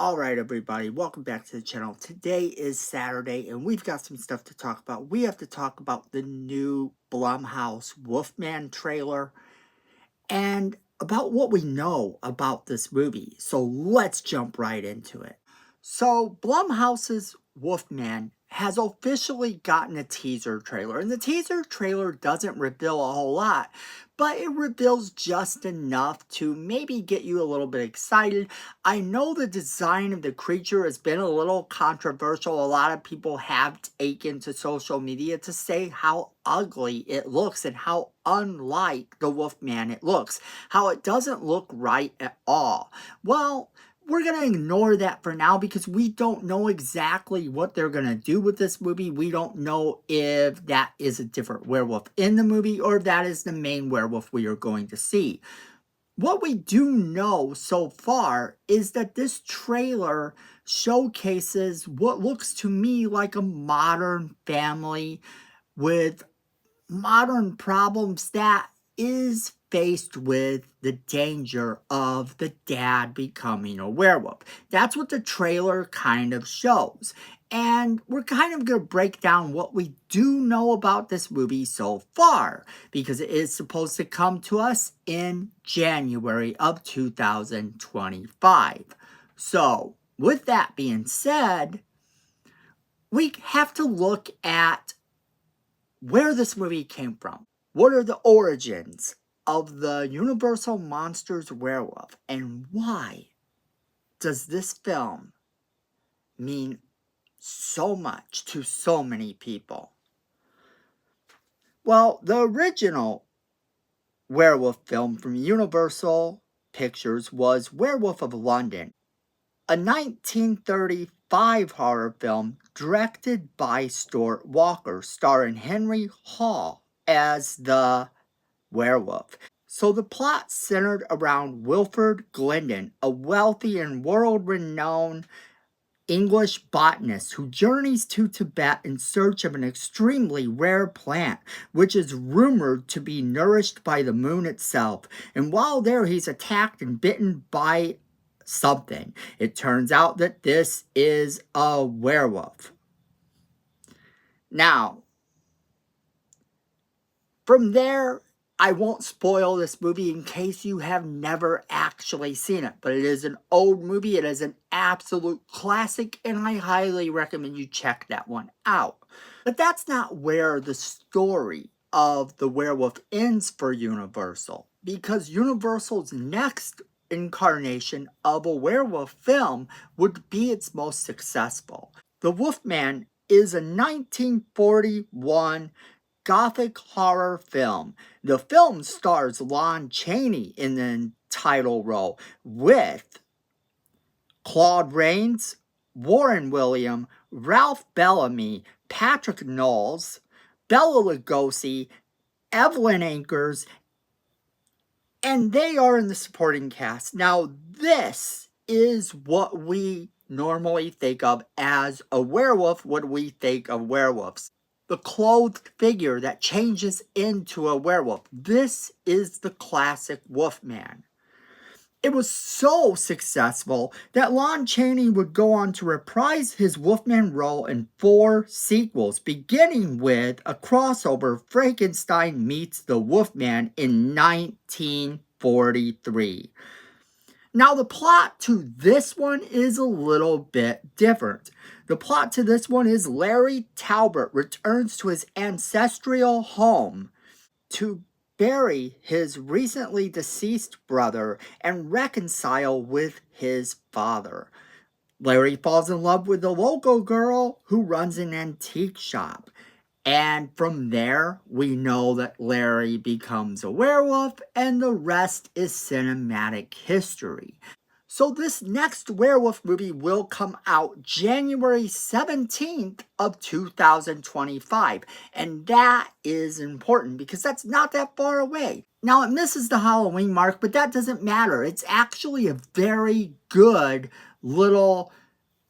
Alright everybody, welcome back to the channel. Today is Saturday and we've got some stuff to talk about. We have to talk about the new Blumhouse Wolfman trailer and about what we know about this movie. So let's jump right into it. So Blumhouse's Wolfman has officially gotten a teaser trailer, and the teaser trailer doesn't reveal a whole lot, but it reveals just enough to maybe get you a little bit excited. I know the design of the creature has been a little controversial. A lot of people have taken to social media to say how ugly it looks and how unlike the Wolfman it looks, how it doesn't look right at all. Well, we're going to ignore that for now because we don't know exactly what they're going to do with this movie. We don't know if that is a different werewolf in the movie or if that is the main werewolf we are going to see. What we do know so far is that this trailer showcases what looks to me like a modern family with modern problems that is faced with the danger of the dad becoming a werewolf. That's what the trailer kind of shows. And we're kind of going to break down what we do know about this movie so far, because it is supposed to come to us in January of 2025. So, with that being said, we have to look at where this movie came from. What are the origins of the Universal Monsters werewolf, and why does this film mean so much to so many people? Well, the original werewolf film from Universal Pictures was Werewolf of London, a 1935 horror film directed by Stuart Walker, starring Henry Hall as the werewolf. So the plot centered around Wilfred Glendon, a wealthy and world-renowned English botanist who journeys to Tibet in search of an extremely rare plant, which is rumored to be nourished by the moon itself. And while there, he's attacked and bitten by something. It turns out that this is a werewolf. Now, from there, I won't spoil this movie in case you have never actually seen it, but it is an old movie. It is an absolute classic, and I highly recommend you check that one out. But that's not where the story of the werewolf ends for Universal, because Universal's next incarnation of a werewolf film would be its most successful. The Wolfman is a 1941 Gothic horror film. The film stars Lon Chaney in the title role with Claude Rains, Warren William, Ralph Bellamy, Patrick Knowles, Bela Lugosi, Evelyn Ankers, and they are in the supporting cast. Now, this is what we normally think of as a werewolf when we think of werewolves. The clothed figure that changes into a werewolf. This is the classic Wolfman. It was so successful that Lon Chaney would go on to reprise his Wolfman role in 4 sequels, beginning with a crossover Frankenstein meets the Wolfman in 1943. Now, the plot to this one is a little bit different. The plot to this one is Larry Talbot returns to his ancestral home to bury his recently deceased brother and reconcile with his father. Larry falls in love with a local girl who runs an antique shop. And from there, we know that Larry becomes a werewolf, and the rest is cinematic history. So this next werewolf movie will come out January 17th of 2025. And that is important because that's not that far away. Now, it misses the Halloween mark, but that doesn't matter. It's actually a very good little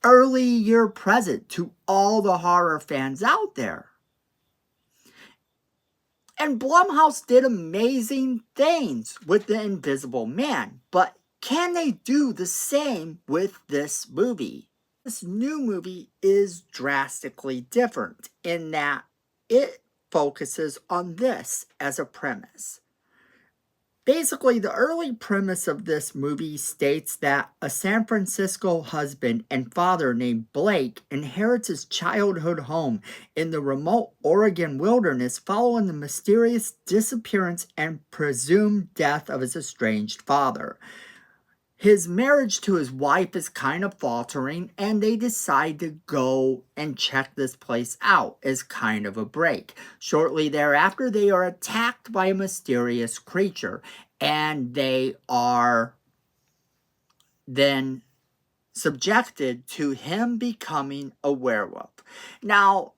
early year present to all the horror fans out there. And Blumhouse did amazing things with The Invisible Man. But Can they do the same with this movie? This new movie is drastically different in that it focuses on this as a premise. Basically, the early premise of this movie states that a San Francisco husband and father named Blake inherits his childhood home in the remote Oregon wilderness following the mysterious disappearance and presumed death of his estranged father. His marriage to his wife is kind of faltering, and they decide to go and check this place out as kind of a break. Shortly thereafter, they are attacked by a mysterious creature, and they are then subjected to him becoming a werewolf. Now,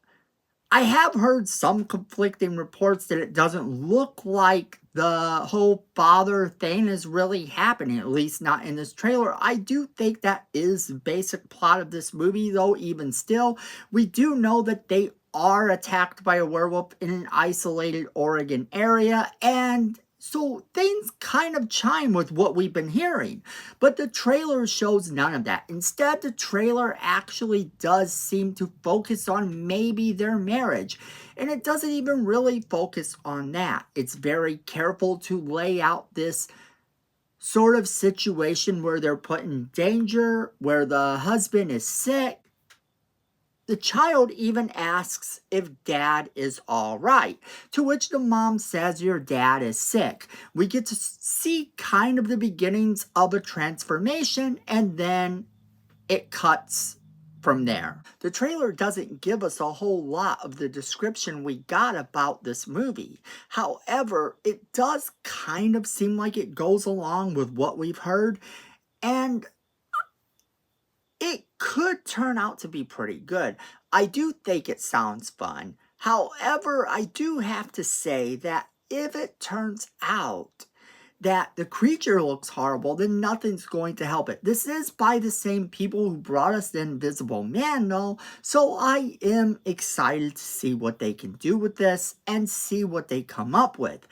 I have heard some conflicting reports that it doesn't look like the whole father thing is really happening, at least not in this trailer. I do think that is the basic plot of this movie, though, even still. We do know that they are attacked by a werewolf in an isolated Oregon area, and so things kind of chime with what we've been hearing. But the trailer shows none of that. Instead, the trailer actually does seem to focus on maybe their marriage. And it doesn't even really focus on that. It's very careful to lay out this sort of situation where they're put in danger, where the husband is sick. The child even asks if dad is all right, to which the mom says your dad is sick. We get to see kind of the beginnings of a transformation, and then it cuts from there. The trailer doesn't give us a whole lot of the description we got about this movie. However, it does kind of seem like it goes along with what we've heard, and it could turn out to be pretty good. I do think it sounds fun. However, I do have to say that if it turns out that the creature looks horrible, then nothing's going to help it. This is by the same people who brought us the Invisible Man, though, so I am excited to see what they can do with this and see what they come up with.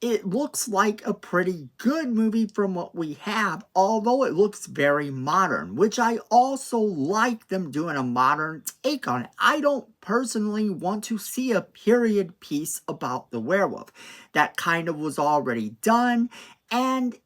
It looks like a pretty good movie from what we have, although it looks very modern, which I also like them doing a modern take on it. I don't personally want to see a period piece about the werewolf. That kind of was already done, and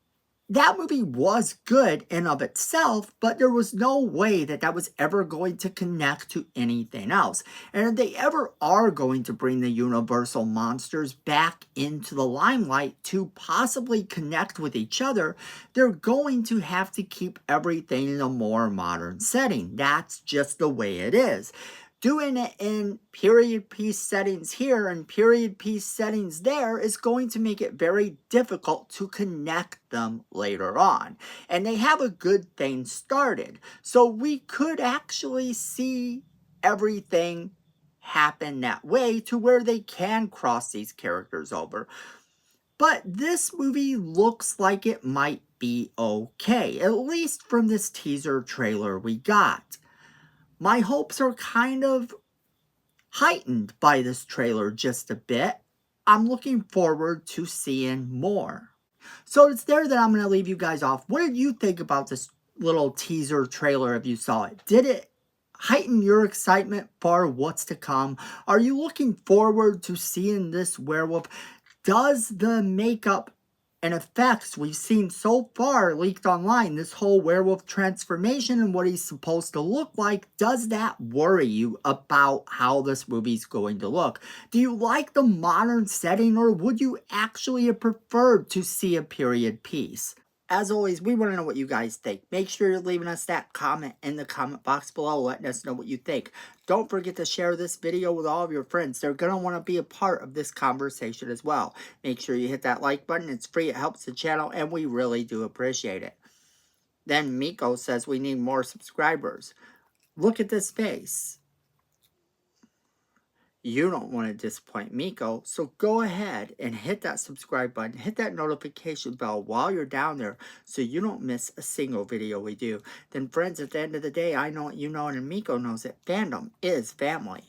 that movie was good in of itself, but there was no way that that was ever going to connect to anything else. And if they ever are going to bring the Universal monsters back into the limelight to possibly connect with each other, they're going to have to keep everything in a more modern setting. That's just the way it is. Doing it in period piece settings here and period piece settings there is going to make it very difficult to connect them later on. And they have a good thing started. So we could actually see everything happen that way to where they can cross these characters over. But this movie looks like it might be okay, at least from this teaser trailer we got. My hopes are kind of heightened by this trailer just a bit. I'm looking forward to seeing more. So it's there that I'm going to leave you guys off. What did you think about this little teaser trailer if you saw it? Did it heighten your excitement for what's to come? Are you looking forward to seeing this werewolf? Does the makeup and effects we've seen so far leaked online, this whole werewolf transformation and what he's supposed to look like, does that worry you about how this movie's going to look? Do you like the modern setting, or would you actually have preferred to see a period piece? As always, we want to know what you guys think. Make sure you're leaving us that comment in the comment box below, letting us know what you think. Don't forget to share this video with all of your friends. They're going to want to be a part of this conversation as well. Make sure you hit that like button. It's free. It helps the channel, and we really do appreciate it. Then Miko says we need more subscribers. Look at this face. You don't want to disappoint Miko, so go ahead and hit that subscribe button, hit that notification bell while you're down there so you don't miss a single video we do. Then friends, at the end of the day, I know what you know and Miko knows it. Fandom is family.